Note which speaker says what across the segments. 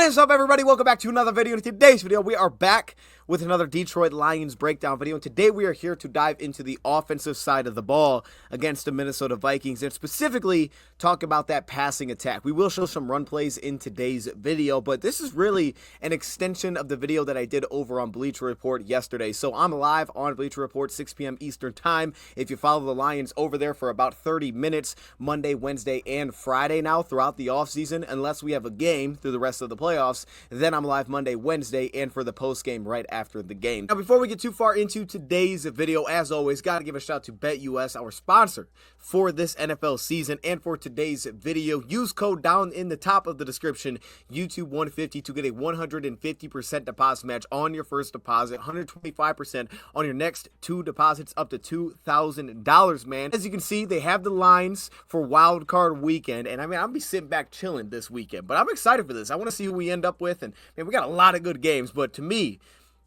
Speaker 1: What is up, everybody? Welcome back to another video. In today's video, we are back with another Detroit Lions breakdown video. And today we are here to dive into the offensive side of the ball against the Minnesota Vikings and specifically talk about that passing attack. We will show some run plays in today's video, but this is really an extension of the video that I did over on Bleacher Report yesterday. So I'm live on Bleacher Report, 6 p.m. Eastern Time. If you follow the Lions over there for about 30 minutes, Monday, Wednesday, and Friday now throughout the offseason, unless we have a game through the rest of the playoffs, then I'm live Monday, Wednesday, and for the post game right after the game. Now, before we get too far into today's video, as always, got to give a shout out to BetUS, our sponsor for this NFL season and for today's video. Use code down in the top of the description, YouTube150, to get a 150% deposit match on your first deposit, 125% on your next two deposits up to $2,000, man. As you can see, they have the lines for Wild Card Weekend, and I mean, I'll be sitting back chilling this weekend, but I'm excited for this. I want to see who we end up with, and man, we got a lot of good games, but to me,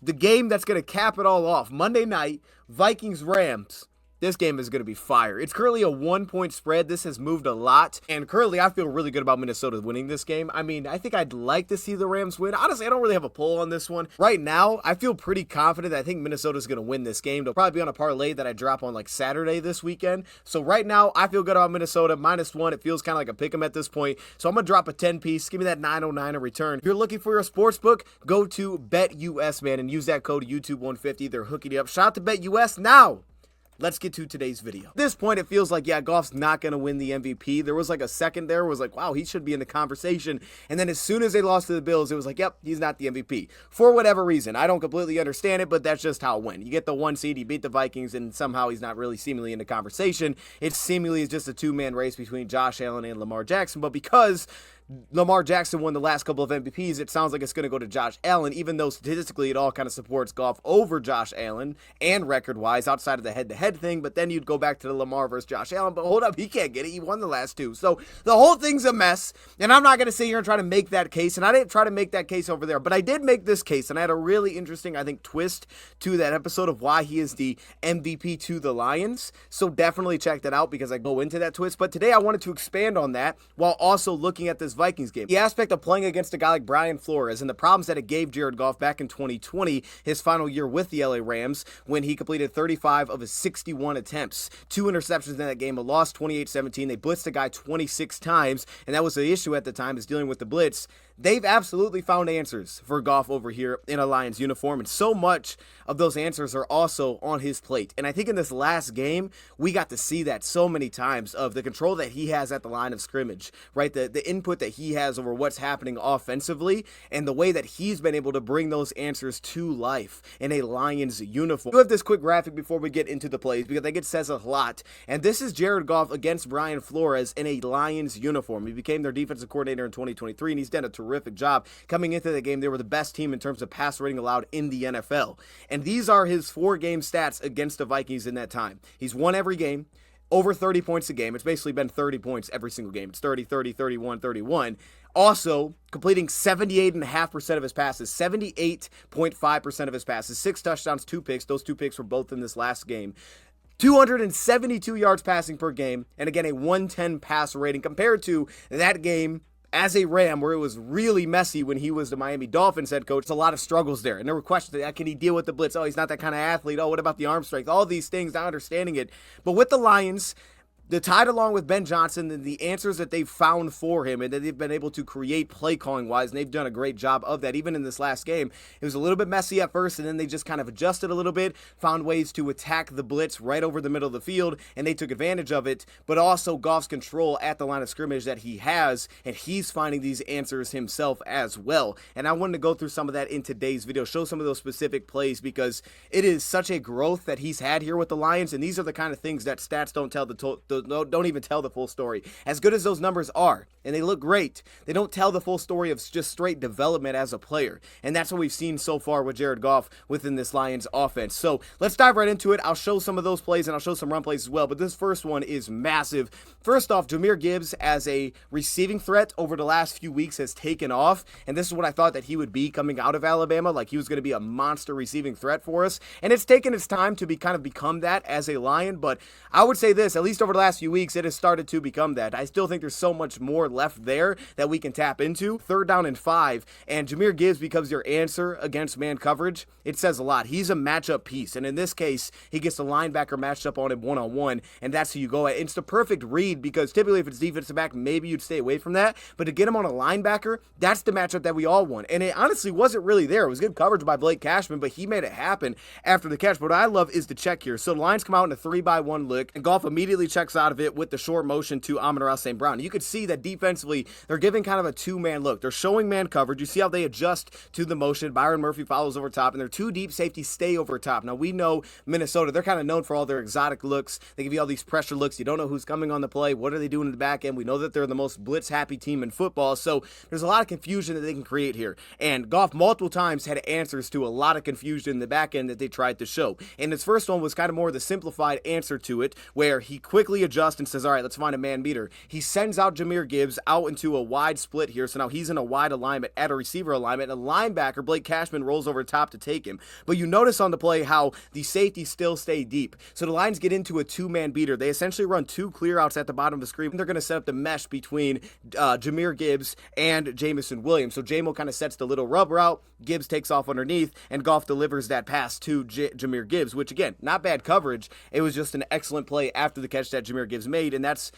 Speaker 1: the game that's going to cap it all off, Monday night, Vikings-Rams. This game is going to be fire. It's currently a 1-point spread. This has moved a lot. And currently, I feel really good about Minnesota winning this game. I mean, I think I'd like to see the Rams win. Honestly, I don't really have a pull on this one. Right now, I feel pretty confident that I think Minnesota's going to win this game. They'll probably be on a parlay that I drop on like Saturday this weekend. So right now, I feel good about Minnesota. -1. It feels kind of like a pick 'em at this point. So I'm going to drop a 10-piece. Give me that 909 in return. If you're looking for your sports book, go to BetUS, man, and use that code YouTube150. They're hooking you up. Shout out to BetUS now. Let's get to today's video. At this point, it feels like, yeah, Goff's not going to win the MVP. There was like a second there was like, wow, he should be in the conversation. And then as soon as they lost to the Bills, it was like, yep, he's not the MVP. For whatever reason. I don't completely understand it, but that's just how it went. You get the 1 seed, you beat the Vikings, and somehow he's not really seemingly in the conversation. It seemingly is just a two-man race between Josh Allen and Lamar Jackson. But because Lamar Jackson won the last couple of MVPs, it sounds like it's going to go to Josh Allen, even though statistically it all kind of supports Goff over Josh Allen and record-wise outside of the head-to-head thing, but then you'd go back to the Lamar versus Josh Allen, but hold up, he can't get it. He won the last two. So the whole thing's a mess, and I'm not going to sit here and try to make that case, and I didn't try to make that case over there, but I did make this case, and I had a really interesting, I think, twist to that episode of why he is the MVP to the Lions, so definitely check that out because I go into that twist, but today I wanted to expand on that while also looking at this Vikings game. The aspect of playing against a guy like Brian Flores and the problems that it gave Jared Goff back in 2020, his final year with the LA Rams, when he completed 35 of his 61 attempts. 2 interceptions in that game, a loss 28-17. They blitzed the guy 26 times, and that was the issue at the time, is dealing with the blitz. They've absolutely found answers for Goff over here in a Lions uniform, and so much of those answers are also on his plate. And I think in this last game, we got to see that so many times of the control that he has at the line of scrimmage, right? The input that he has over what's happening offensively and the way that he's been able to bring those answers to life in a Lions uniform. We have this quick graphic before we get into the plays because I think it says a lot. And this is Jared Goff against Brian Flores in a Lions uniform. He became their defensive coordinator in 2023, and he's done a terrific job. Coming into the game, they were the best team in terms of pass rating allowed in the NFL. And these are his 4-game stats against the Vikings in that time. He's won every game, over 30 points a game. It's basically been 30 points every single game. It's 30, 30, 31, 31. Also, completing 78.5% of his passes, 78.5% of his passes, 6 touchdowns, 2 picks. Those 2 picks were both in this last game. 272 yards passing per game, and again, a 110 pass rating compared to that game as a Ram, where it was really messy when he was the Miami Dolphins head coach. There's a lot of struggles there. And there were questions, can he deal with the blitz? Oh, he's not that kind of athlete. Oh, what about the arm strength? All these things, not understanding it. But with the Lions, the tied along with Ben Johnson and the answers that they've found for him and that they've been able to create play calling wise, and they've done a great job of that. Even in this last game, it was a little bit messy at first, and then they just kind of adjusted a little bit, found ways to attack the blitz right over the middle of the field, and they took advantage of it. But also Goff's control at the line of scrimmage that he has, and he's finding these answers himself as well. And I wanted to go through some of that in today's video, show some of those specific plays, because it is such a growth that he's had here with the Lions, and these are the kind of things that stats don't tell don't even tell the full story. As good as those numbers are, and they look great, they don't tell the full story of just straight development as a player. And that's what we've seen so far with Jared Goff within this Lions offense. So let's dive right into it. I'll show some of those plays, and I'll show some run plays as well. But this first one is massive. First off, Jahmyr Gibbs as a receiving threat over the last few weeks has taken off. And this is what I thought that he would be coming out of Alabama. Like, he was going to be a monster receiving threat for us. And it's taken its time to become that as a Lion. But I would say this, at least over the last few weeks, it has started to become that. I still think there's so much more left there that we can tap into. 3rd down and 5, and Jahmyr Gibbs becomes your answer against man coverage. It says a lot. He's a matchup piece, and in this case, he gets the linebacker matched up on him one-on-one, and that's who you go at. It's the perfect read, because typically if it's defensive back, maybe you'd stay away from that, but to get him on a linebacker, that's the matchup that we all want, and it honestly wasn't really there. It was good coverage by Blake Cashman, but he made it happen after the catch. But what I love is the check here. So the Lions come out in a 3-by-1 look, and Goff immediately checks out of it with the short motion to Amon-Ra St. Brown. You could see that defensively, they're giving kind of a 2-man look. They're showing man coverage. You see how they adjust to the motion. Byron Murphy follows over top, and their 2 deep safeties stay over top. Now, we know Minnesota, they're kind of known for all their exotic looks. They give you all these pressure looks. You don't know who's coming on the play. What are they doing in the back end? We know that they're the most blitz-happy team in football, so there's a lot of confusion that they can create here. And Goff multiple times had answers to a lot of confusion in the back end that they tried to show. And his first one was kind of more the simplified answer to it, where he quickly adjusts and says, all right, let's find a man beater. He sends out Jahmyr Gibbs out into a wide split here, so now he's in a wide alignment at a receiver alignment, and a linebacker, Blake Cashman, rolls over top to take him. But you notice on the play how the safeties still stay deep. So the Lions get into a 2-man beater. They essentially run 2 clear outs at the bottom of the screen. They're going to set up the mesh between Jahmyr Gibbs and Jameson Williams. So Jamo kind of sets the little rub route, Gibbs takes off underneath, and Goff delivers that pass to Jahmyr Gibbs, which again, not bad coverage. It was just an excellent play after the catch that Jahmyr Gibbs made, and that's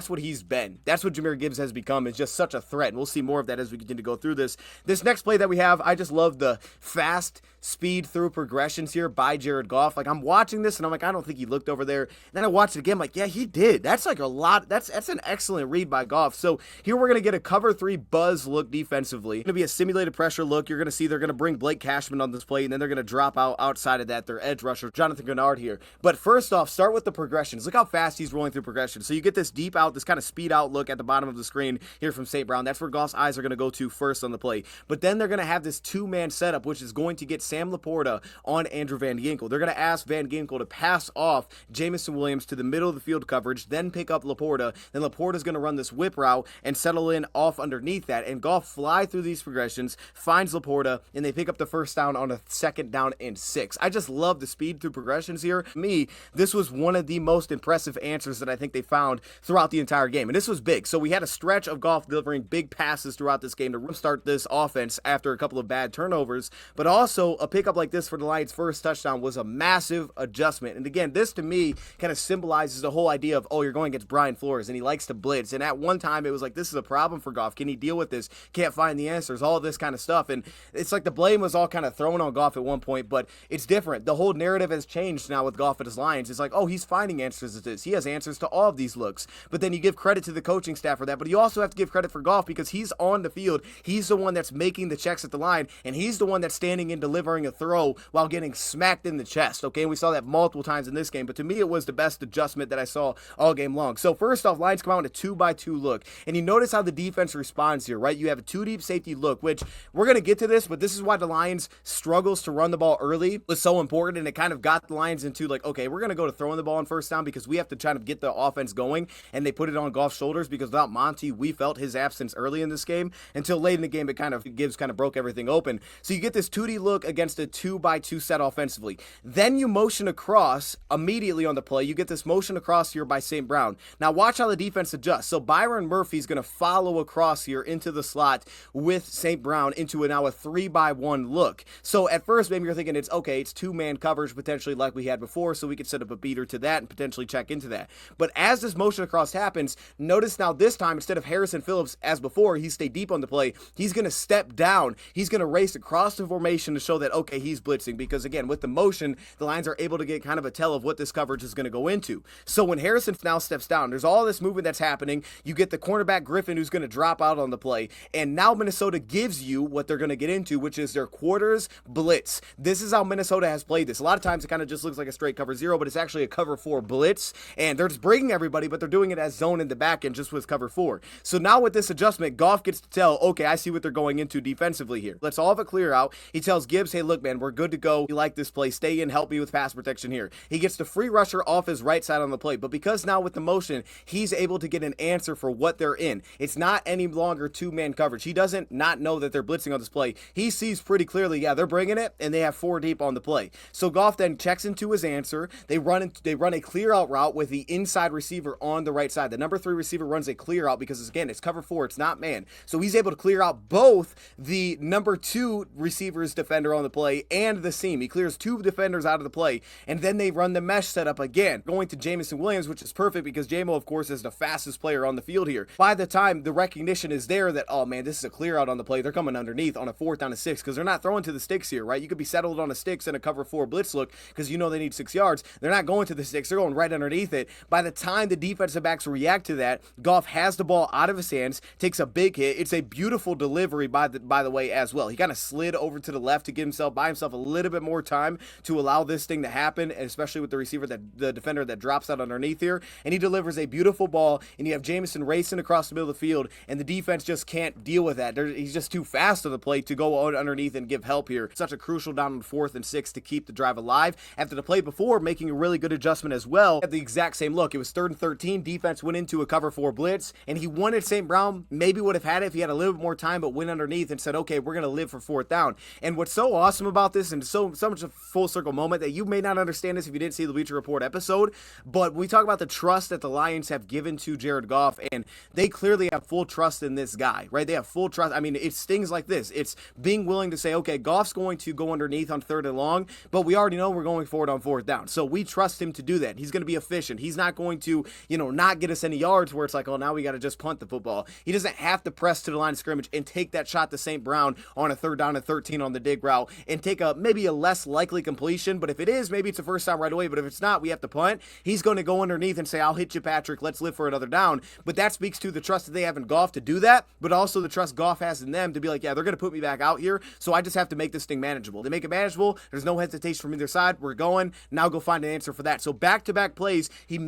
Speaker 1: what he's been. That's what Jahmyr Gibbs has become, is just such a threat, and we'll see more of that as we continue to go through this. This next play that we have, I just love the fast speed through progressions here by Jared Goff. Like, I'm watching this, and I'm like, I don't think he looked over there. And then I watched it again, I'm like, yeah, he did. That's like a lot. That's an excellent read by Goff. So here we're going to get a cover 3 buzz look defensively. It's going to be a simulated pressure look. You're going to see they're going to bring Blake Cashman on this play, and then they're going to drop out outside of that, their edge rusher, Jonathan Grenard here. But first off, start with the progressions. Look how fast he's rolling through progressions. So you get this deep out, this kind of speed out look at the bottom of the screen here from St. Brown. That's where Goff's eyes are going to go to first on the play. But then they're going to have this 2-man setup, which is going to get Sam Laporta on Andrew Van Ginkel. They're going to ask Van Ginkel to pass off Jameson Williams to the middle of the field coverage, then pick up Laporta. Then Laporta's going to run this whip route and settle in off underneath that. And Goff fly through these progressions, finds Laporta, and they pick up the first down on a 2nd down and 6. I just love the speed through progressions here. For me, this was one of the most impressive answers that I think they found throughout the entire game. And this was big. So we had a stretch of Goff delivering big passes throughout this game to start this offense after a couple of bad turnovers. But also a pickup like this for the Lions' first touchdown was a massive adjustment. And again, this to me kind of symbolizes the whole idea of, oh, you're going against Brian Flores and he likes to blitz. And at one time it was like, this is a problem for Goff. Can he deal with this? Can't find the answers, all this kind of stuff. And it's like the blame was all kind of thrown on Goff at one point, but it's different. The whole narrative has changed now with Goff at his Lions. It's like, oh, he's finding answers to this. He has answers to all of these looks. But then you give credit to the coaching staff for that, but you also have to give credit for Goff because he's on the field. He's the one that's making the checks at the line, and he's the one that's standing and delivering a throw while getting smacked in the chest, okay? And we saw that multiple times in this game, but to me it was the best adjustment that I saw all game long. So first off, Lions come out in a 2-by-2 look, and you notice how the defense responds here, right? You have a 2-deep safety look, which we're going to get to this, but this is why the Lions struggles to run the ball early was so important, and it kind of got the Lions into like, okay, we're going to go to throwing the ball on first down because we have to try to get the offense going, and they put it on Goff's shoulders because without Monty, we felt his absence early in this game until late in the game, it kind of broke everything open. So you get this 2D look against a 2-by-2 set offensively. Then you motion across immediately on the play. You get this motion across here by St. Brown. Now watch how the defense adjusts. So Byron Murphy's going to follow across here into the slot with St. Brown into now a 3-by-1 look. So at first, maybe you're thinking it's okay, it's 2-man coverage potentially like we had before, so we could set up a beater to that and potentially check into that. But as this motion across happens, notice now this time, instead of Harrison Phillips as before, he stayed deep on the play, he's going to step down. He's going to race across the formation to show that, okay, he's blitzing because, again, with the motion, the Lions are able to get kind of a tell of what this coverage is going to go into. So when Harrison now steps down, there's all this movement that's happening. You get the cornerback Griffin who's going to drop out on the play, and now Minnesota gives you what they're going to get into, which is their quarters blitz. This is how Minnesota has played this. A lot of times it kind of just looks like a straight cover 0, but it's actually a cover 4 blitz, and they're just breaking everybody, but they're doing it as zone in the back end just with cover 4. So now with this adjustment, Goff gets to tell, okay, I see what they're going into defensively here. Let's all have it clear out. He tells Gibbs, hey, look, man, we're good to go. We like this play. Stay in, help me with pass protection here. He gets the free rusher off his right side on the play, but because now with the motion, he's able to get an answer for what they're in. It's not any longer 2-man coverage. He doesn't not know that they're blitzing on this play. He sees pretty clearly, yeah, they're bringing it, and they have 4 deep on the play. So Goff then checks into his answer. They run a clear out route with the inside receiver on the right side. The number 3 receiver runs a clear out because, again, it's cover 4, it's not man. So he's able to clear out both the number 2 receiver's defender on the play and the seam. He clears 2 defenders out of the play, and then they run the mesh setup again, going to Jameson Williams, which is perfect because JMO, of course, is the fastest player on the field here. By the time the recognition is there that, oh man, this is a clear out on the play, they're coming underneath on a 4th down and 6 because they're not throwing to the sticks here, right? You could be settled on the sticks in a cover 4 blitz look because you know they need 6 yards. They're not going to the sticks, they're going right underneath it. By the time the defensive backs react to that, Goff has the ball out of his hands, takes a big hit. It's a beautiful delivery by the way as well. He kind of slid over to the left to give himself a little bit more time to allow this thing to happen, especially with the receiver, the defender that drops out underneath here, and he delivers a beautiful ball, and you have Jameson racing across the middle of the field, and the defense just can't deal with that. He's just too fast on the play to go underneath and give help here. Such a crucial down on 4th and 6 to keep the drive alive. After the play before, making a really good adjustment as well. At the exact same look, it was 3rd and 13, defense went into a cover 4 blitz, and he wanted St. Brown, maybe would have had it if he had a little bit more time, but went underneath and said, okay, we're going to live for 4th down. And what's so awesome about this, and so much a full circle moment, that you may not understand this if you didn't see the Bleacher Report episode, but we talk about the trust that the Lions have given to Jared Goff, and they clearly have full trust in this guy, right? They have full trust. I mean, it's things like this. It's being willing to say, okay, Goff's going to go underneath on 3rd and long, but we already know we're going forward on 4th down. So we trust him to do that. He's going to be efficient. He's not going to, not get us any yards where it's like, oh, now we got to just punt the football. He doesn't have to press to the line of scrimmage and take that shot to St. Brown on a 3rd down and 13 on the dig route and take maybe a less likely completion. But if it is, maybe it's a first down right away. But if it's not, we have to punt. He's going to go underneath and say, I'll hit you, Patrick. Let's live for another down. But that speaks to the trust that they have in Goff to do that, but also the trust Goff has in them to be like, yeah, they're going to put me back out here, so I just have to make this thing manageable. They make it manageable. There's no hesitation from either side. We're going. Now go find an answer for that. So back-to-back plays, he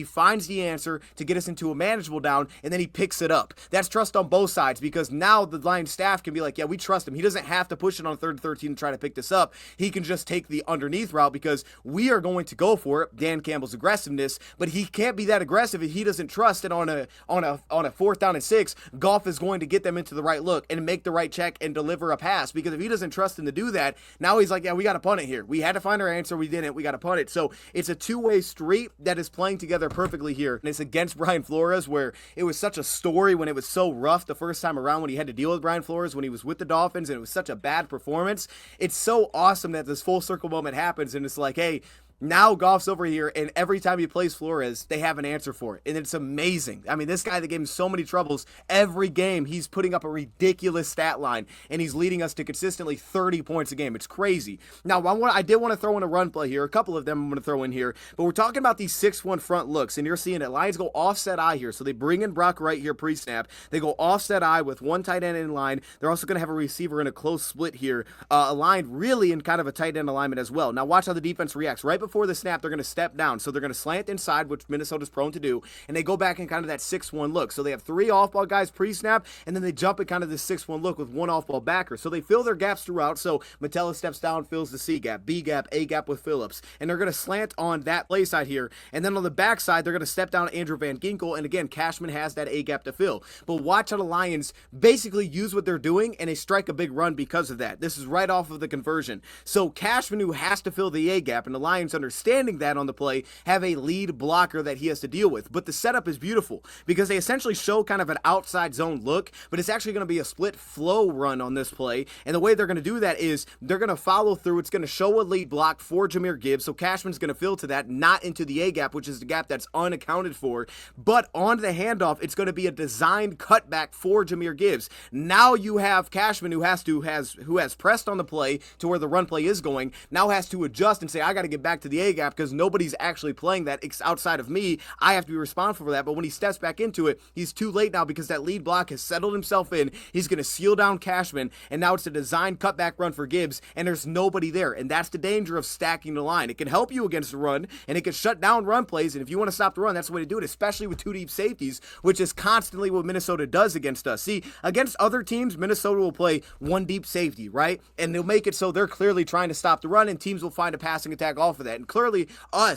Speaker 1: finds the answer to get us into a manageable down, and then he picks it up. That's trust on both sides because now the Lions staff can be like, yeah, we trust him. He doesn't have to push it on 3rd and 13 and try to pick this up. He can just take the underneath route because we are going to go for it, Dan Campbell's aggressiveness, but he can't be that aggressive if he doesn't trust that on a 4th down and 6, Goff is going to get them into the right look and make the right check and deliver a pass, because if he doesn't trust him to do that, now he's like, yeah, we got to punt it here. We had to find our answer. We didn't. We got to punt it. So it's a two-way street that is playing together perfectly here. And it's against Brian Flores, where it was such a story when it was so rough the first time around when he had to deal with Brian Flores when he was with the Dolphins, and it was such a bad performance. It's so awesome that this full circle moment happens, and it's like, hey, now Goff's over here, and every time he plays Flores, they have an answer for it, and it's amazing. I mean, this guy that gave him so many troubles, every game he's putting up a ridiculous stat line, and he's leading us to consistently 30 points a game. It's crazy. Now, I did want to throw in a run play here. A couple of them I'm going to throw in here, but we're talking about these 6-1 front looks, and you're seeing it. Lions go offset eye here, so they bring in Brock Wright here pre-snap. They go offset eye with one tight end in line. They're also going to have a receiver in a close split here, aligned really in kind of a tight end alignment as well. Now, watch how the defense reacts. Right before the snap, they're going to step down. So they're going to slant inside, which Minnesota's prone to do, and they go back in kind of that 6-1 look. So they have 3 off-ball guys pre-snap, and then they jump in kind of this 6-1 look with 1 off-ball backer. So they fill their gaps throughout. So Metella steps down, fills the C gap, B gap, A gap with Phillips, and they're going to slant on that play side here. And then on the back side, they're going to step down Andrew Van Ginkel, and again, Cashman has that A gap to fill. But watch how the Lions basically use what they're doing, and they strike a big run because of that. This is right off of the conversion. So Cashman, who has to fill the A gap, and the Lions understanding that on the play, have a lead blocker that he has to deal with. But the setup is beautiful because they essentially show kind of an outside zone look, but it's actually going to be a split flow run on this play. And the way they're going to do that is they're going to follow through. It's going to show a lead block for Jahmyr Gibbs. So Cashman's going to fill to that, not into the A gap, which is the gap that's unaccounted for. But on the handoff, it's going to be a designed cutback for Jahmyr Gibbs. Now you have Cashman, who has pressed on the play to where the run play is going, now has to adjust and say, I got to get back to the A gap because nobody's actually playing that outside of me. I have to be responsible for that. But when he steps back into it, he's too late now because that lead block has settled himself in. He's going to seal down Cashman, and now it's a designed cutback run for Gibbs, and there's nobody there. And that's the danger of stacking the line. It can help you against the run, and it can shut down run plays, and if you want to stop the run, that's the way to do it, especially with 2 deep safeties, which is constantly what Minnesota does against us. See, against other teams, Minnesota will play 1 deep safety, right? And they'll make it so they're clearly trying to stop the run, and teams will find a passing attack off of that. that. And clearly,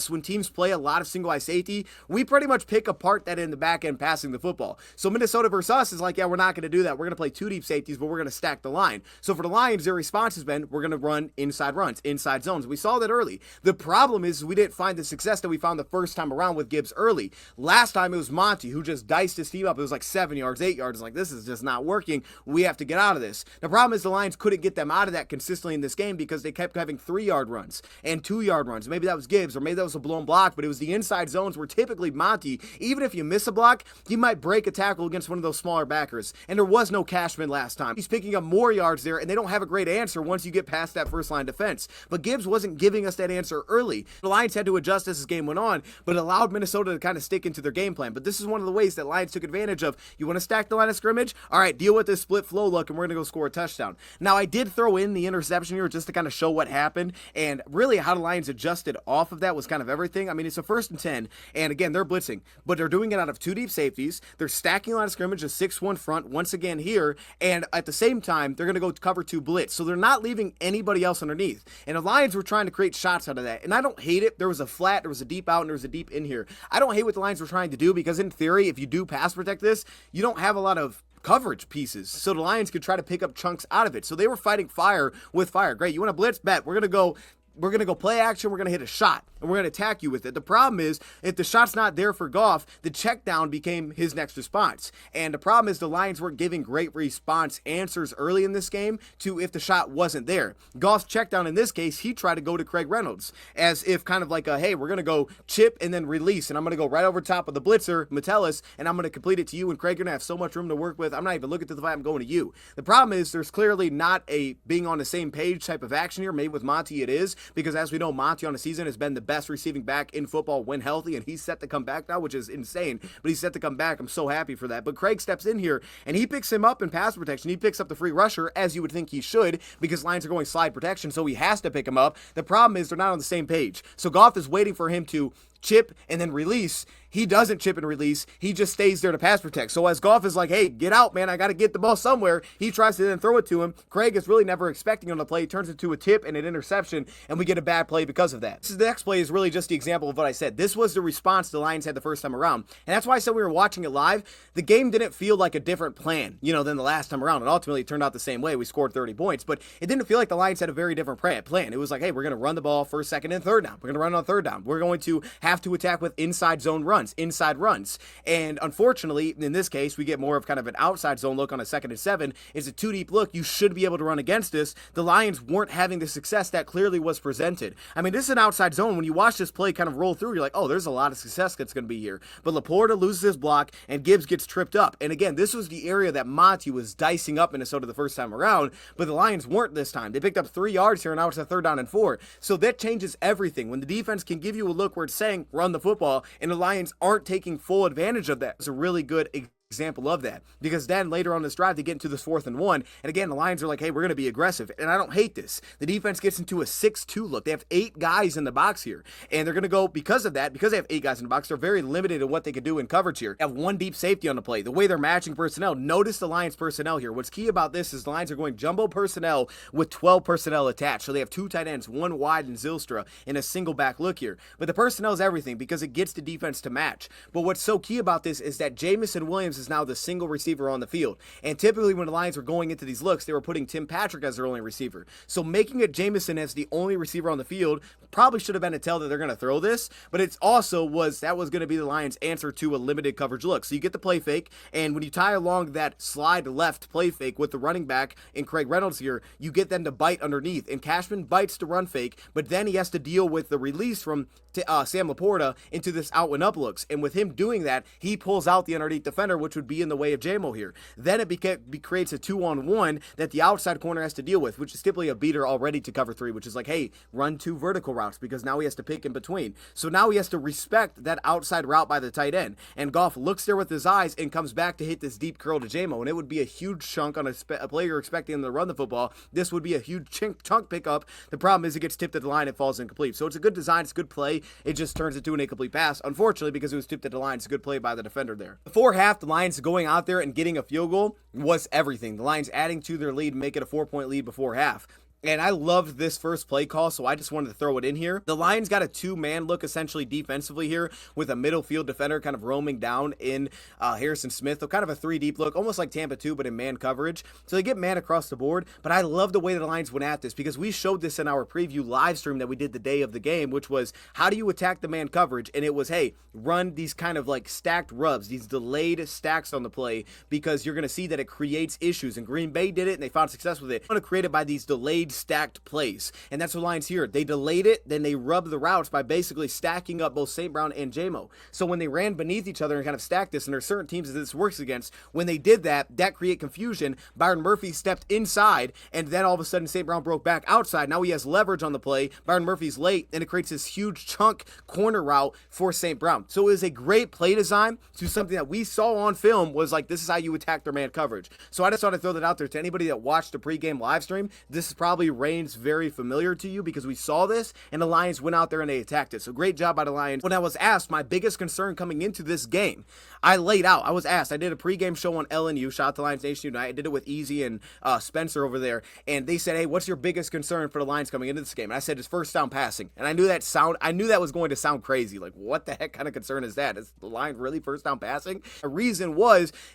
Speaker 1: when teams play a lot of single high safety, we pretty much pick apart that in the back end passing the football. So Minnesota versus us is like, yeah, we're not going to do that. We're going to play 2 deep safeties, but we're going to stack the line. So for the Lions, their response has been, we're going to run inside runs, inside zones. We saw that early. The problem is we didn't find the success that we found the first time around with Gibbs early. Last time it was Monty who just diced his team up. It was like 7 yards, 8 yards. It's like, this is just not working. We have to get out of this. The problem is the Lions couldn't get them out of that consistently in this game because they kept having 3-yard runs and 2-yard runs. Maybe that was Gibbs or maybe that was a blown block, but it was the inside zones where typically Monty, even if you miss a block, he might break a tackle against one of those smaller backers. And there was no Cashman last time. He's picking up more yards there, and they don't have a great answer once you get past that first line defense. But Gibbs wasn't giving us that answer early. The Lions had to adjust as this game went on, but it allowed Minnesota to kind of stick into their game plan. But this is one of the ways that Lions took advantage of. You want to stack the line of scrimmage? All right, deal with this split flow look, and we're going to go score a touchdown. Now, I did throw in the interception here just to kind of show what happened, and really how the Lions adjusted off of that was kind of everything. I mean, it's a 1st and 10, and again, they're blitzing, but they're doing it out of 2 deep safeties. They're stacking line of scrimmage, a 6-1 front once again here, and at the same time, they're going to go cover 2 blitz. So they're not leaving anybody else underneath. And the Lions were trying to create shots out of that. And I don't hate it. There was a flat, there was a deep out, and there was a deep in here. I don't hate what the Lions were trying to do because in theory, if you do pass protect this, you don't have a lot of coverage pieces, so the Lions could try to pick up chunks out of it. So they were fighting fire with fire. Great, you want to blitz? Bet. We're going to go play action. We're going to hit a shot, and we're going to attack you with it. The problem is, if the shot's not there for Goff, the check down became his next response. And the problem is the Lions weren't giving great response answers early in this game to if the shot wasn't there. Goff's check down in this case, he tried to go to Craig Reynolds as if kind of like a, hey, we're going to go chip and then release, and I'm going to go right over top of the blitzer, Metellus, and I'm going to complete it to you, and Craig, you're going to have so much room to work with. I'm not even looking to the fight. I'm going to you. The problem is there's clearly not a being on the same page type of action here. Maybe with Monty it is, because as we know, Monty on the season has been the best receiving back in football when healthy, and he's set to come back now, which is insane, but he's set to come back. I'm so happy for that. But Craig steps in here, and he picks him up in pass protection. He picks up the free rusher, as you would think he should, because Lions are going slide protection, so he has to pick him up. The problem is they're not on the same page. So Goff is waiting for him to chip and then release. He doesn't chip and release. He just stays there to pass protect. So as Goff is like, hey, get out, man. I got to get the ball somewhere. He tries to then throw it to him. Craig is really never expecting him to play. He turns it to a tip and an interception, and we get a bad play because of that. The next play is really just the example of what I said. This was the response the Lions had the first time around. And that's why I said we were watching it live. The game didn't feel like a different plan, than the last time around. And ultimately, it turned out the same way. We scored 30 points. But it didn't feel like the Lions had a very different plan. It was like, hey, we're going to run the ball first, second, and third down. We're going to run on third down. We're going to have to attack with inside zone runs, inside runs. And unfortunately, in this case, we get more of kind of an outside zone look on a 2nd and 7. It's a 2 deep look. You should be able to run against this. The Lions weren't having the success that clearly was presented. I mean, this is an outside zone. When you watch this play kind of roll through, you're like, oh, there's a lot of success that's going to be here. But Laporta loses his block, and Gibbs gets tripped up. And again, this was the area that Monty was dicing up Minnesota the first time around, but the Lions weren't this time. They picked up 3 yards here, and now it's a 3rd down and 4. So that changes everything. When the defense can give you a look where it's saying, run the football, and the Lions aren't taking full advantage of that. It's a really good example of that, because then later on this drive they get into this 4th and 1, and again the Lions are like, hey, we're going to be aggressive, and I don't hate this. The defense gets into a 6-2 look. They have 8 guys in the box here, and they're going to go, because of that, because they have 8 guys in the box, they're very limited in what they can do in coverage here. They have 1 deep safety on the play. The way they're matching personnel, notice the Lions personnel here. What's key about this is the Lions are going jumbo personnel with 12 personnel attached, so they have 2 tight ends, 1 wide and Zylstra in a single back look here. But the personnel is everything because it gets the defense to match. But what's so key about this is that Jamison Williams is now the single receiver on the field. And typically when the Lions were going into these looks, they were putting Tim Patrick as their only receiver. So making it Jamison as the only receiver on the field probably should have been a tell that they're going to throw this, but it's also that was going to be the Lions' answer to a limited coverage look. So you get the play fake, and when you tie along that slide left play fake with the running back in Craig Reynolds here, you get them to bite underneath, and Cashman bites the run fake, but then he has to deal with the release from Sam Laporta into this out and up looks, and with him doing that, he pulls out the underneath defender, which would be in the way of JMO here. Then it creates a 2-on-1 that the outside corner has to deal with, which is typically a beater already to cover 3, which is like, hey, run 2 vertical routes, because now he has to pick in between. So now he has to respect that outside route by the tight end, and Goff looks there with his eyes and comes back to hit this deep curl to JMO, and it would be a huge chunk on a player expecting him to run the football. This would be a huge chunk pickup. The problem is it gets tipped at the line and falls incomplete. So it's a good design, it's a good play. It just turns into an incomplete pass, unfortunately, because it was tipped at the line. It's a good play by the defender there. Before half, the Lions going out there and getting a field goal was everything. The Lions adding to their lead, make it a 4-point lead before half. And I loved this first play call, so I just wanted to throw it in here. The Lions got a two-man look essentially defensively here with a middle field defender kind of roaming down in Harrison Smith. So kind of a three-deep look, almost like Tampa 2, but in man coverage. So they get man across the board, but I love the way the Lions went at this because we showed this in our preview live stream that we did the day of the game, which was how do you attack the man coverage? And it was, hey, run these kind of like stacked rubs, these delayed stacks on the play because you're going to see that it creates issues. And Green Bay did it, and they found success with it. It's created by these delayed stacked plays, and that's what Lions here. They delayed it, then they rubbed the routes by basically stacking up both St. Brown and JMO. So when they ran beneath each other and kind of stacked this, and there are certain teams that this works against, when they did that, that created confusion. Byron Murphy stepped inside, and then all of a sudden St. Brown broke back outside. Now he has leverage on the play. Byron Murphy's late, and it creates this huge chunk corner route for St. Brown. So it was a great play design to something that we saw on film was like, this is how you attack their man coverage. So I just thought I'd throw that out there to anybody that watched the pregame live stream. This is probably very familiar to you because we saw this and the Lions went out there and they attacked it. So great job by the Lions. When I was asked my biggest concern coming into this game, I laid out, I was asked, I did a pregame show on LNU, shout out to Lions Nation United. I did it with Easy and Spencer over there, and they said, hey, what's your biggest concern for the Lions coming into this game? And I said, it's first down passing. And I knew that was going to sound crazy. Like, what the heck kind of concern is that? Is the Lions really first down passing? The reason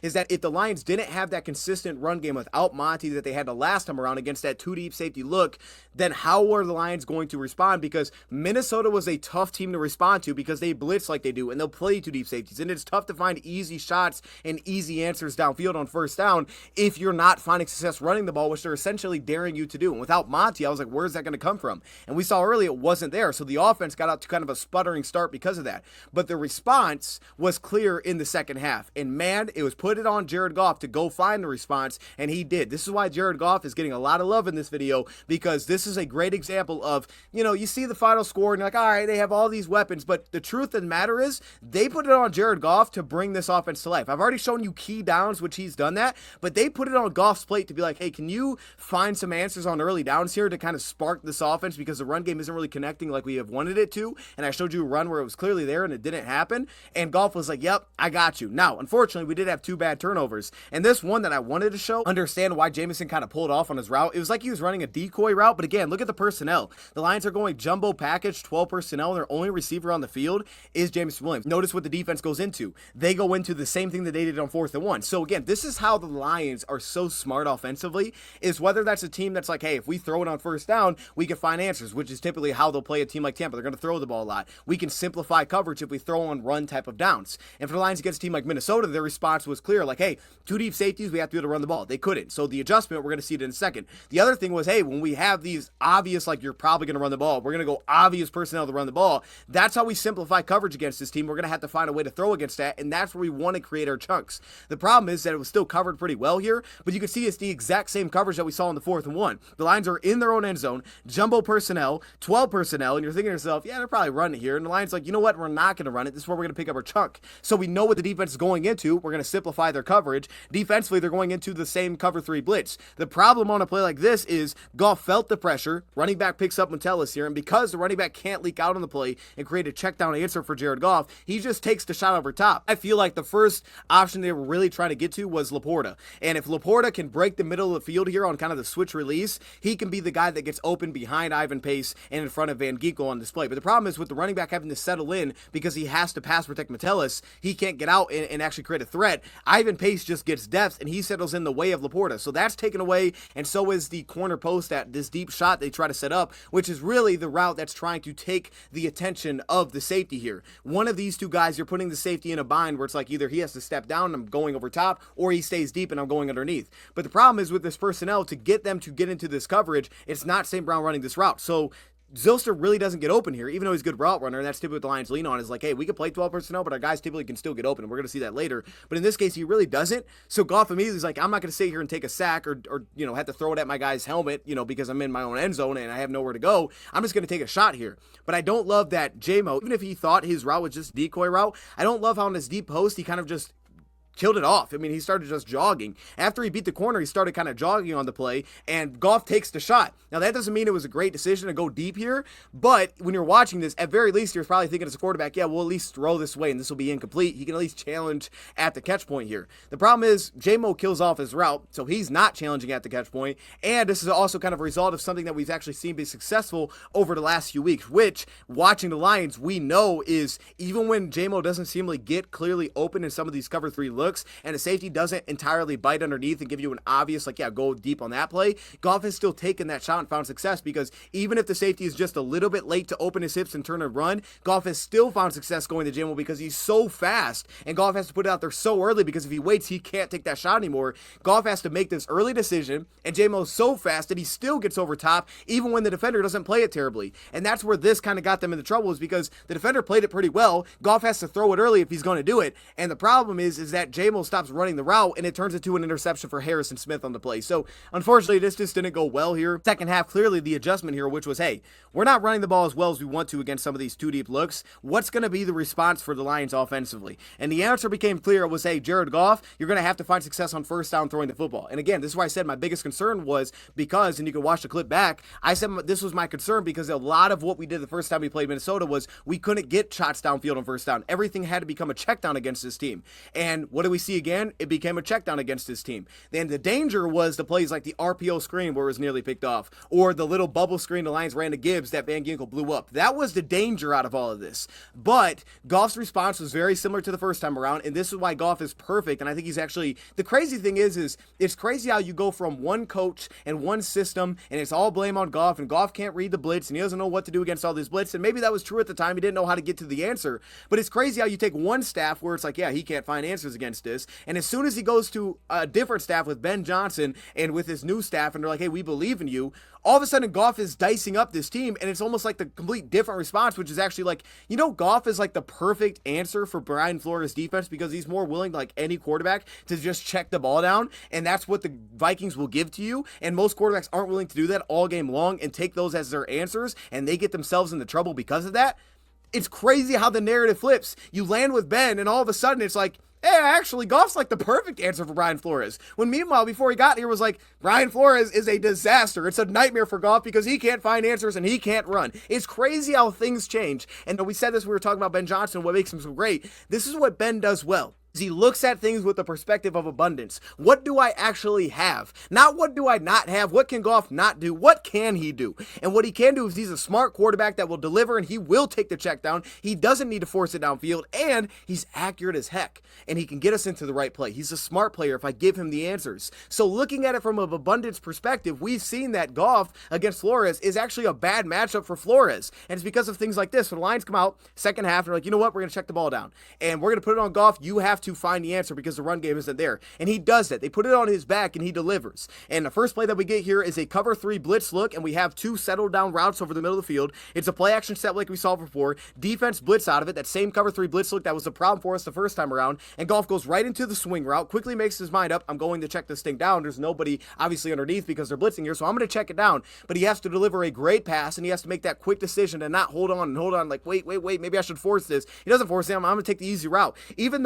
Speaker 1: is that if the Lions didn't have that consistent run game without Monty that they had the last time around against that two deep safety look, then how are the Lions going to respond? Because Minnesota was a tough team to respond to because they blitz like they do and they'll play two deep safeties, and it's tough to find easy shots and easy answers downfield on first down if you're not finding success running the ball, which they're essentially daring you to do. And without Monty, I was like, where's that going to come from? And we saw early it wasn't there, so the offense got out to kind of a sputtering start because of that. But the response was clear in the second half, and man, it was put it on Jared Goff to go find the response, and he did. This is why Jared Goff is getting a lot of love in this video, because this is a great example of, you see the final score and you're like, all right, they have all these weapons, but the truth of the matter is they put it on Jared Goff to bring this offense to life. I've already shown you key downs, which he's done that, but they put it on Goff's plate to be like, hey, can you find some answers on early downs here to kind of spark this offense, because the run game isn't really connecting like we have wanted it to, and I showed you a run where it was clearly there and it didn't happen, and Goff was like, yep, I got you. Now, unfortunately, we did have two bad turnovers, and this one that I wanted to show, understand why Jameson kind of pulled off on his route. It was like he was running a decoy route, but again, look at the personnel. The Lions are going jumbo package, 12 personnel, and their only receiver on the field is Jameson Williams. Notice what the defense goes into. They go into the same thing that they did on 4th and 1. So again, this is how the Lions are so smart offensively, is whether that's a team that's like, hey, if we throw it on first down, we can find answers, which is typically how they'll play a team like Tampa. They're going to throw the ball a lot. We can simplify coverage if we throw on run type of downs. And for the Lions against a team like Minnesota, their response was clear, like, hey, two deep safeties, we have to be able to run the ball. They couldn't. So the adjustment, we're going to see it in a second. The other thing was, hey, when we have these obvious, like, you're probably going to run the ball, we're going to go obvious personnel to run the ball. That's how we simplify coverage against this team. We're going to have to find a way to throw against that, and that's where we want to create our chunks. The problem is that it was still covered pretty well here, but you can see it's the exact same coverage that we saw in the 4th and 1. The Lions are in their own end zone, jumbo personnel, 12 personnel, and you're thinking to yourself, yeah, they're probably running here. And the Lions like, you know what? We're not going to run it. This is where we're going to pick up our chunk. So we know what the defense is going into. We're going to simplify their coverage. Defensively, they're going into the same cover 3 blitz. The problem on a play like this is Goff felt the pressure. Running back picks up Metellus here, and because the running back can't leak out on the play and create a check down answer for Jared Goff, he just takes the shot over top. I feel like the first option they were really trying to get to was Laporta. And if Laporta can break the middle of the field here on kind of the switch release, he can be the guy that gets open behind Ivan Pace and in front of Van Ginkel on display. But the problem is with the running back having to settle in because he has to pass protect Metellus, he can't get out and actually create a threat. Ivan Pace just gets depth and he settles in the way of Laporta. So that's taken away, and so is the corner post at this deep shot they try to set up, which is really the route that's trying to take the attention of the safety here. One of these two guys, you're putting the safety in a bind where it's like either he has to step down and I'm going over top, or he stays deep and I'm going underneath. But the problem is with this personnel, to get them to get into this coverage, it's not St. Brown running this route. So Zylster really doesn't get open here, even though he's a good route runner, and that's typically what the Lions lean on, is like, hey, we can play 12 personnel, but our guys typically can still get open, and we're going to see that later. But in this case, he really doesn't. So Goff immediately is like, I'm not going to sit here and take a sack or have to throw it at my guy's helmet, because I'm in my own end zone and I have nowhere to go. I'm just going to take a shot here. But I don't love that JMO, even if he thought his route was just a decoy route, I don't love how on this deep post he kind of just killed it off. I mean, he started just jogging. After he beat the corner, he started kind of jogging on the play, and Goff takes the shot. Now, that doesn't mean it was a great decision to go deep here, but when you're watching this, at very least, you're probably thinking as a quarterback, yeah, we'll at least throw this way, and this will be incomplete. He can at least challenge at the catch point here. The problem is, J-Mo kills off his route, so he's not challenging at the catch point, and this is also kind of a result of something that we've actually seen be successful over the last few weeks, which, watching the Lions, we know is, even when J-Mo doesn't seemingly get clearly open in some of these cover 3 looks, and the safety doesn't entirely bite underneath and give you an obvious, like, yeah, go deep on that play, Goff has still taken that shot and found success, because even if the safety is just a little bit late to open his hips and turn and run, Goff has still found success going to J-Mo because he's so fast, and Goff has to put it out there so early, because if he waits, he can't take that shot anymore. Goff has to make this early decision, and J-Mo's so fast that he still gets over top, even when the defender doesn't play it terribly. And that's where this kind of got them into trouble, is because the defender played it pretty well. Goff has to throw it early if he's going to do it, and the problem is that J-Mo stops running the route, and it turns into an interception for Harrison Smith on the play. So, unfortunately, this just didn't go well here. Second half, clearly the adjustment here, which was, hey, we're not running the ball as well as we want to against some of these 2-deep looks. What's going to be the response for the Lions offensively? And the answer became clear. It was, hey, Jared Goff, you're going to have to find success on first down throwing the football. And again, this is why I said my biggest concern was because, and you can watch the clip back, I said this was my concern because a lot of what we did the first time we played Minnesota was we couldn't get shots downfield on first down. Everything had to become a check down against this team. And what do we see again? It became a check down against this team. Then the danger was the plays like the RPO screen where it was nearly picked off, or the little bubble screen the Lions ran to Gibbs that Van Ginkel blew up. That was the danger out of all of this. But Goff's response was very similar to the first time around, and this is why Goff is perfect. And I think he's actually, the crazy thing is it's crazy how you go from one coach and one system, and it's all blame on Goff, and Goff can't read the blitz, and he doesn't know what to do against all these blitz. And maybe that was true at the time. He didn't know how to get to the answer. But it's crazy how you take one staff where it's like, yeah, he can't find answers against this. And as soon as he goes to a different staff with Ben Johnson and with his new staff, and they're like, hey, we believe in you, all of a sudden Goff is dicing up this team, and it's almost like the complete different response, which is actually like, Goff is like the perfect answer for Brian Flores' defense because he's more willing, like any quarterback, to just check the ball down, and that's what the Vikings will give to you, and most quarterbacks aren't willing to do that all game long and take those as their answers, and they get themselves into trouble because of that. It's crazy how the narrative flips. You land with Ben, and all of a sudden it's like, hey, actually, Goff's like the perfect answer for Brian Flores. When meanwhile, before he got here, was like, Brian Flores is a disaster. It's a nightmare for Goff because he can't find answers and he can't run. It's crazy how things change. And we said this, we were talking about Ben Johnson, what makes him so great. This is what Ben does well. He looks at things with the perspective of abundance. What do I actually have? Not what do I not have? What can Goff not do? What can he do? And what he can do is he's a smart quarterback that will deliver, and he will take the check down. He doesn't need to force it downfield, and he's accurate as heck, and he can get us into the right play. He's a smart player if I give him the answers. So looking at it from an abundance perspective, we've seen that Goff against Flores is actually a bad matchup for Flores, and it's because of things like this. When the Lions come out, second half, they're like, you know what? We're going to check the ball down, and we're going to put it on Goff. You have to find the answer because the run game isn't there. And he does that. They put it on his back and he delivers. And the first play that we get here is a cover 3 blitz look, and we have 2 settled down routes over the middle of the field. It's a play action set like we saw before. Defense blitz out of it. That same cover 3 blitz look that was a problem for us the first time around. And Goff goes right into the swing route, quickly makes his mind up. I'm going to check this thing down. There's nobody obviously underneath because they're blitzing here, so I'm going to check it down. But he has to deliver a great pass, and he has to make that quick decision and not hold on like, wait, maybe I should force this. He doesn't force it. I'm going to take the easy route. Even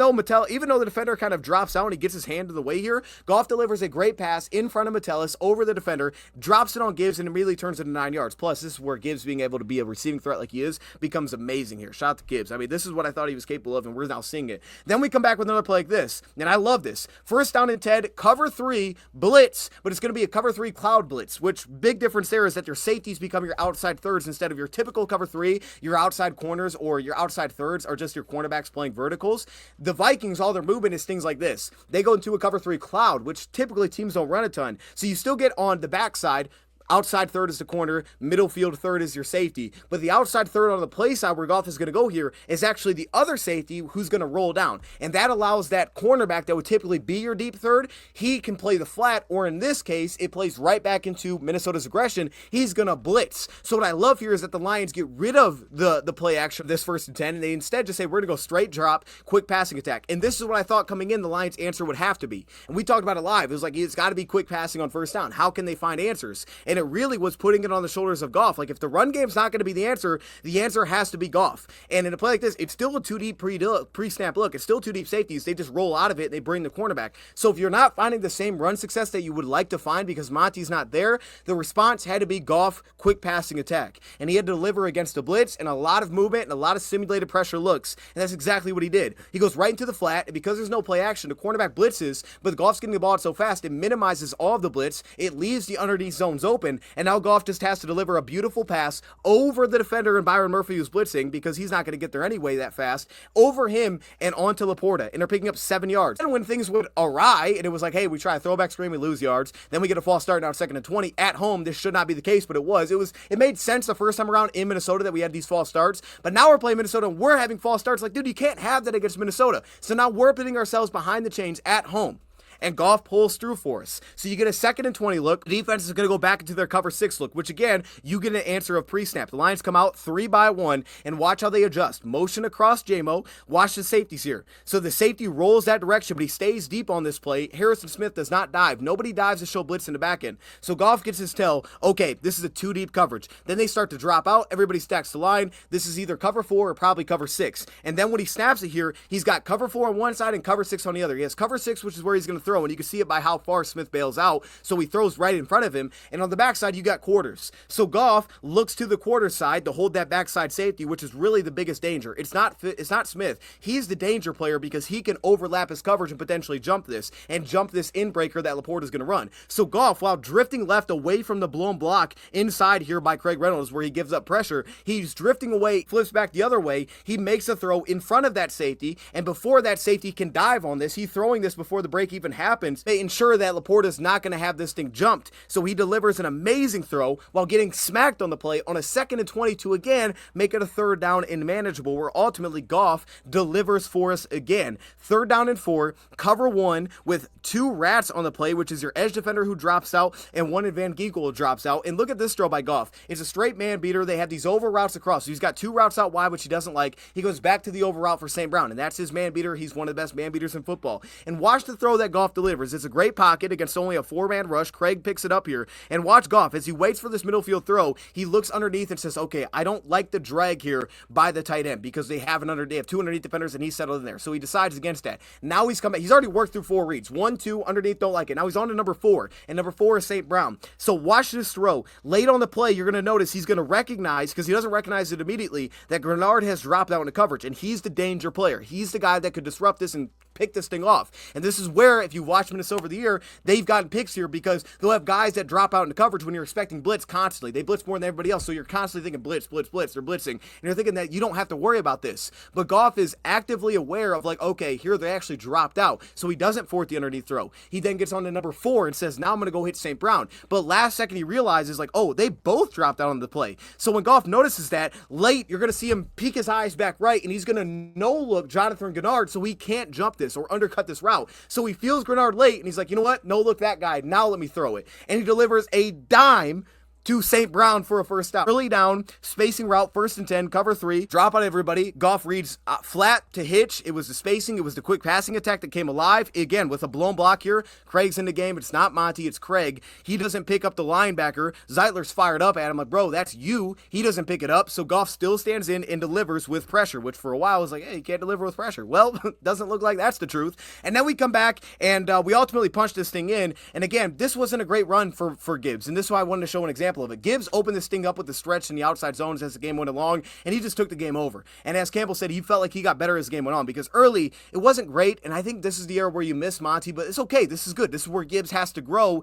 Speaker 1: though the defender kind of drops out and he gets his hand in the way here, Goff delivers a great pass in front of Metellus over the defender, drops it on Gibbs, and immediately turns it to 9 yards. Plus, this is where Gibbs being able to be a receiving threat like he is becomes amazing here. Shout out to Gibbs. I mean, this is what I thought he was capable of, and we're now seeing it. Then we come back with another play like this, and I love this. First down and 10, cover 3, blitz, but it's going to be a cover 3 cloud blitz, which big difference there is that your safeties become your outside thirds instead of your typical cover 3, your outside corners or your outside thirds are just your cornerbacks playing verticals. The Vikings, all their movement is things like this. They go into a cover 3 cloud, which typically teams don't run a ton. So you still get on the backside. Outside third is the corner, middle field third is your safety. But the outside third on the play side where Goff is going to go here is actually the other safety who's going to roll down. And that allows that cornerback that would typically be your deep third, he can play the flat, or in this case, it plays right back into Minnesota's aggression. He's going to blitz. So what I love here is that the Lions get rid of the play action of this first and 10, and they instead just say, we're going to go straight drop, quick passing attack. And this is what I thought coming in the Lions' answer would have to be. And we talked about it live. It was like, it's got to be quick passing on first down. How can they find answers? And and it really was putting it on the shoulders of Goff. Like, if the run game's not going to be the answer has to be Goff. And in a play like this, it's still a too deep pre-snap look. It's still too deep safeties. They just roll out of it and they bring the cornerback. So if you're not finding the same run success that you would like to find because Monty's not there, the response had to be Goff quick passing attack. And he had to deliver against a blitz and a lot of movement and a lot of simulated pressure looks. And that's exactly what he did. He goes right into the flat, and because there's no play action, the cornerback blitzes, but Goff's getting the ball out so fast, it minimizes all of the blitz. It leaves the underneath zones open, and now Goff just has to deliver a beautiful pass over the defender and Byron Murphy who's blitzing because he's not going to get there anyway that fast, over him and onto Laporta, and they're picking up 7 yards. And when things would awry, and it was like, hey, we try a throwback screen, we lose yards, then we get a false start now 2nd and 20 at home. This should not be the case, but it made sense the first time around in Minnesota that we had these false starts, but now we're playing Minnesota and we're having false starts. Like, dude, you can't have that against Minnesota. So now we're putting ourselves behind the chains at home. And Goff pulls through for us. So you get a 2nd and 20 look. The defense is going to go back into their cover 6 look, which again, you get an answer of pre-snap. The Lions come out 3 by 1, and watch how they adjust. Motion across JMO. Watch the safeties here. So the safety rolls that direction, but he stays deep on this play. Harrison Smith does not dive. Nobody dives to show blitz in the back end. So Goff gets his tell, okay, this is a too deep coverage. Then they start to drop out. Everybody stacks the line. This is either cover 4 or probably cover 6. And then when he snaps it here, he's got cover 4 on one side and cover 6 on the other. He has cover 6, which is where he's going to throw, and you can see it by how far Smith bails out. So he throws right in front of him, and on the backside you got quarters. So Goff looks to the quarter side to hold that backside safety, which is really the biggest danger. It's not Smith. He's the danger player because he can overlap his coverage and potentially jump this in breaker that Laporta is going to run. So Goff, while drifting left away from the blown block inside here by Craig Reynolds where he gives up pressure, he's drifting away, flips back the other way. He makes a throw in front of that safety, and before that safety can dive on this, he's throwing this before the break even happens. They ensure that Laporta's not going to have this thing jumped. So he delivers an amazing throw while getting smacked on the play on a 2nd and 20 to again make it a 3rd down and manageable, where ultimately Goff delivers for us again. 3rd down and 4, cover 1 with 2 rats on the play, which is your edge defender who drops out and one in Van Ginkel who drops out. And look at this throw by Goff. It's a straight man beater. They have these over routes across. So he's got 2 routes out wide, which he doesn't like. He goes back to the over route for St. Brown, and that's his man beater. He's one of the best man beaters in football. And watch the throw that Goff delivers. It's a great pocket against only a 4-man rush. Craig picks it up here, and watch Goff as he waits for this middle field throw. He looks underneath and says, okay, I don't like the drag here by the tight end because they have 2 underneath defenders and he's settled in there. So he decides against that. Now he's coming. He's already worked through 4 reads. 1, 2 underneath, don't like it. Now he's on to number 4, and number 4 is St. Brown. So watch this throw. Late on the play, you're going to notice he's going to recognize, because he doesn't recognize it immediately, that Grenard has dropped out into coverage, and he's the danger player. He's the guy that could disrupt this and pick this thing off. And this is where, if you watch Minnesota over the year, they've gotten picks here because they'll have guys that drop out into coverage when you're expecting blitz constantly. They blitz more than everybody else, so you're constantly thinking blitz, blitz, blitz. They're blitzing. And you're thinking that you don't have to worry about this. But Goff is actively aware of, like, okay, here they actually dropped out. So he doesn't force the underneath throw. He then gets on to number 4 and says, now I'm going to go hit St. Brown. But last second he realizes, like, oh, they both dropped out on the play. So when Goff notices that, late, you're going to see him peek his eyes back right, and he's going to no-look Jonathan Grenard so he can't jump this or undercut this route. So he feels Grenard late, and he's like, you know what? No, look that guy. Now let me throw it. And he delivers a dime to St. Brown for a first down. Early down, spacing route, 1st and 10, cover 3, drop on everybody. Goff reads flat to hitch. It was the spacing. It was the quick passing attack that came alive. Again, with a blown block here, Craig's in the game. It's not Monty, it's Craig. He doesn't pick up the linebacker. Zeitler's fired up at him like, bro, that's you. He doesn't pick it up, so Goff still stands in and delivers with pressure, which for a while was like, hey, you can't deliver with pressure. Well, doesn't look like that's the truth. And then we come back, and we ultimately punch this thing in. And again, this wasn't a great run for Gibbs, and this is why I wanted to show an example of it. Gibbs opened this thing up with the stretch in the outside zones as the game went along, and he just took the game over. And as Campbell said, he felt like he got better as the game went on, because early, it wasn't great, and I think this is the era where you miss Monty, but it's okay. This is good. This is where Gibbs has to grow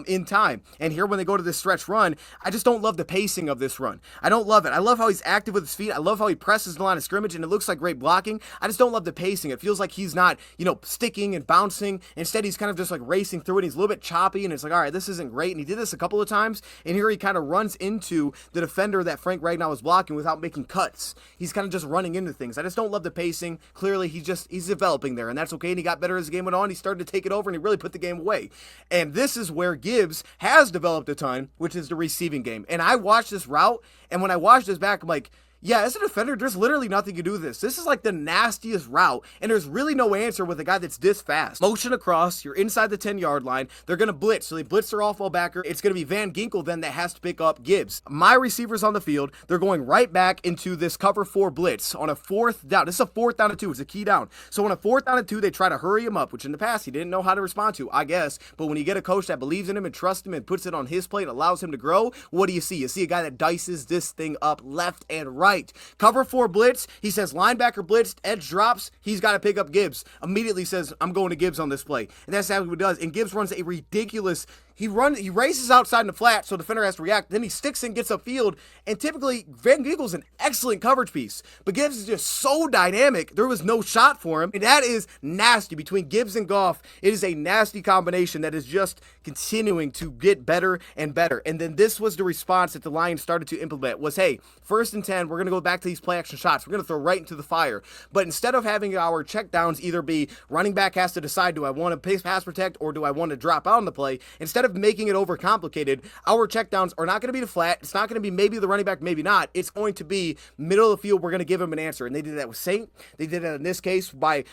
Speaker 1: in time. And here when they go to this stretch run, I just don't love the pacing of this run. I don't love it. I love how he's active with his feet. I love how he presses the line of scrimmage, and it looks like great blocking. I just don't love the pacing. It feels like he's not, sticking and bouncing. Instead, he's kind of just like racing through it. He's a little bit choppy, and it's like, all right, this isn't great. And he did this a couple of times, and here he kind of runs into the defender that Frank Ragnow was blocking without making cuts. He's kind of just running into things. I just don't love the pacing. Clearly, he's developing there, and that's okay, and he got better as the game went on. He started to take it over, and he really put the game away. And this is where Gibbs has developed a ton, which is the receiving game. And I watched this route, and when I watched this back, I'm like, Yeah, as a defender, there's literally nothing you do with this. This is like the nastiest route, and there's really no answer with a guy that's this fast. Motion across, you're inside the 10-yard line. They're going to blitz, so they blitz their off-ball backer. It's going to be Van Ginkel then that has to pick up Gibbs. My receivers on the field, they're going right back into this cover 4 blitz on a 4th down. This is a 4th down and 2. It's a key down. So on a 4th down and 2, they try to hurry him up, which in the past he didn't know how to respond to, I guess. But when you get a coach that believes in him and trusts him and puts it on his plate, allows him to grow, what do you see? You see a guy that dices this thing up left and right. Cover 4 blitz, he says linebacker blitzed, edge drops, he's got to pick up Gibbs. Immediately says, I'm going to Gibbs on this play. And that's exactly what he does. And Gibbs runs a ridiculous, he races outside in the flat, so the defender has to react. Then he sticks and gets upfield, and typically Van Ginkel's an excellent coverage piece. But Gibbs is just so dynamic, there was no shot for him. And that is nasty. Between Gibbs and Goff, it is a nasty combination that is just continuing to get better and better. And then this was the response that the Lions started to implement was, hey, 1st and 10, we're going to go back to these play action shots. We're going to throw right into the fire. But instead of having our check downs either be running back has to decide, do I want to pass protect or do I want to drop out on the play, instead of making it overcomplicated, our checkdowns are not going to be the flat. It's not going to be maybe the running back, maybe not. It's going to be middle of the field. We're going to give him an answer. And they did that with Saint. They did that in this case by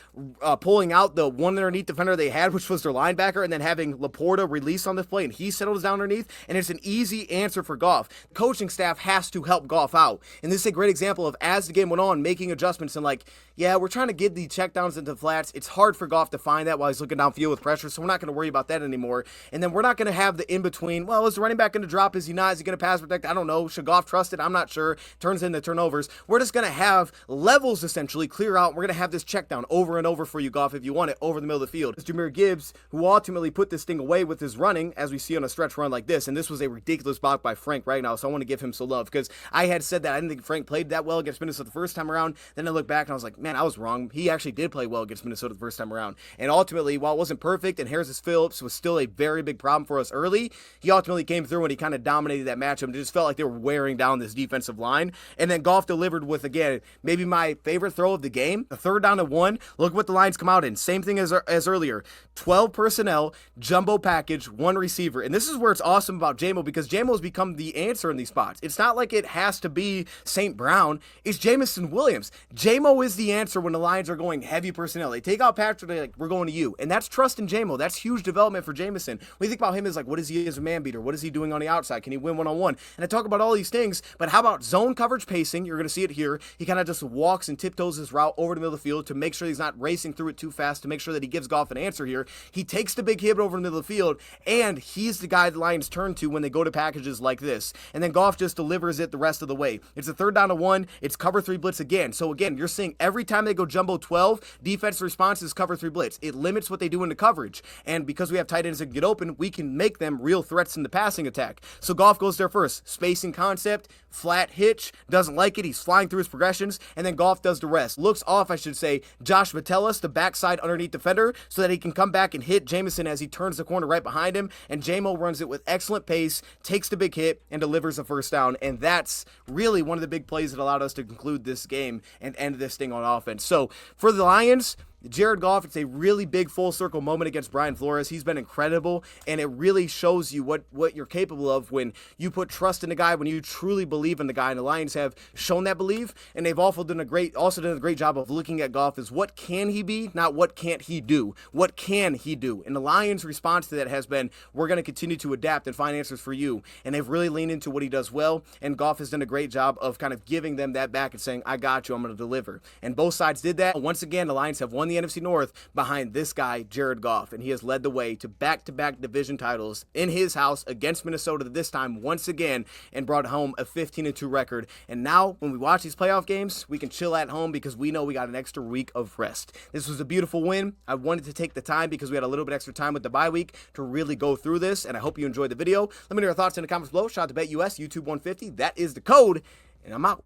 Speaker 1: pulling out the one underneath defender they had, which was their linebacker, and then having Laporta release on this play, and he settles down underneath, and it's an easy answer for Goff. The coaching staff has to help Goff out. And this is a great example of, as the game went on, making adjustments and like, yeah, we're trying to get the checkdowns into flats. It's hard for Goff to find that while he's looking downfield with pressure, so we're not going to worry about that anymore. And then we're not going to have the in-between, well, is the running back going to drop? Is he not? Is he going to pass protect? I don't know. Should Goff trust it? I'm not sure. Turns into turnovers. We're just going to have levels essentially clear out. We're going to have this check down over and over for you, Goff, if you want it, over the middle of the field. It's Jahmyr Gibbs, who ultimately put this thing away with his running, as we see on a stretch run like this. And this was a ridiculous block by Frank right now, so I want to give him some love, because I had said that I didn't think Frank played that well against Minnesota the first time around. Then I looked back and I was like, man, I was wrong. He actually did play well against Minnesota the first time around. And ultimately, while it wasn't perfect and Harris Phillips was still a very big problem for us early, he ultimately came through and he kind of dominated that matchup. It just felt like they were wearing down this defensive line. And then Goff delivered with, again, maybe my favorite throw of the game, a 3rd down and 1. Look what the Lions come out in. Same thing as earlier. 12 personnel, jumbo package, 1 receiver. And this is where it's awesome about JMO, because JMO has become the answer in these spots. It's not like it has to be St. Brown. It's Jamison Williams. JMO is the answer when the Lions are going heavy personnel. They take out Patrick, they're like, we're going to you. And that's trust in JMO. That's huge development for Jamison. When you think about him as like, what is he as a man beater? What is he doing on the outside? Can he win one-on-one? And I talk about all these things, but how about zone coverage pacing? You're going to see it here. He kind of just walks and tiptoes his route over the middle of the field to make sure he's not racing through it too fast, to make sure that he gives Goff an answer here. He takes the big hit over the middle of the field, and he's the guy the Lions turn to when they go to packages like this. And then Goff just delivers it the rest of the way. It's a 3rd down and 1. It's cover 3 blitz again. So again, you're seeing every time they go jumbo 12, defense response is cover 3 blitz. It limits what they do in the coverage. And because we have tight ends that can get open, we can make them real threats in the passing attack. So Goff goes there first. Spacing concept, flat hitch, doesn't like it. He's flying through his progressions, and then Goff does the rest. Looks off, I should say, Josh Metellus, the backside underneath defender, so that he can come back and hit Jamison as he turns the corner right behind him, and JMO runs it with excellent pace, takes the big hit, and delivers a 1st down. And that's really one of the big plays that allowed us to conclude this game and end this thing on offense. So for the Lions, Jared Goff, it's a really big full circle moment against Brian Flores. He's been incredible, and it really shows you what you're capable of when you put trust in the guy, when you truly believe in the guy. And the Lions have shown that belief, and they've also done a great job of looking at Goff as what can he be, not what can't he do. What can he do? And the Lions' response to that has been, we're going to continue to adapt and find answers for you. And they've really leaned into what he does well, and Goff has done a great job of kind of giving them that back and saying, I got you, I'm going to deliver. And both sides did that. Once again, the Lions have won the NFC North behind this guy, Jared Goff, and he has led the way to back-to-back division titles in his house against Minnesota this time once again, and brought home a 15-2 record. And now, when we watch these playoff games, we can chill at home because we know we got an extra week of rest. This was a beautiful win. I wanted to take the time because we had a little bit extra time with the bye week to really go through this, and I hope you enjoyed the video. Let me know your thoughts in the comments below. Shout out to BetUS, YouTube 150. That is the code, and I'm out.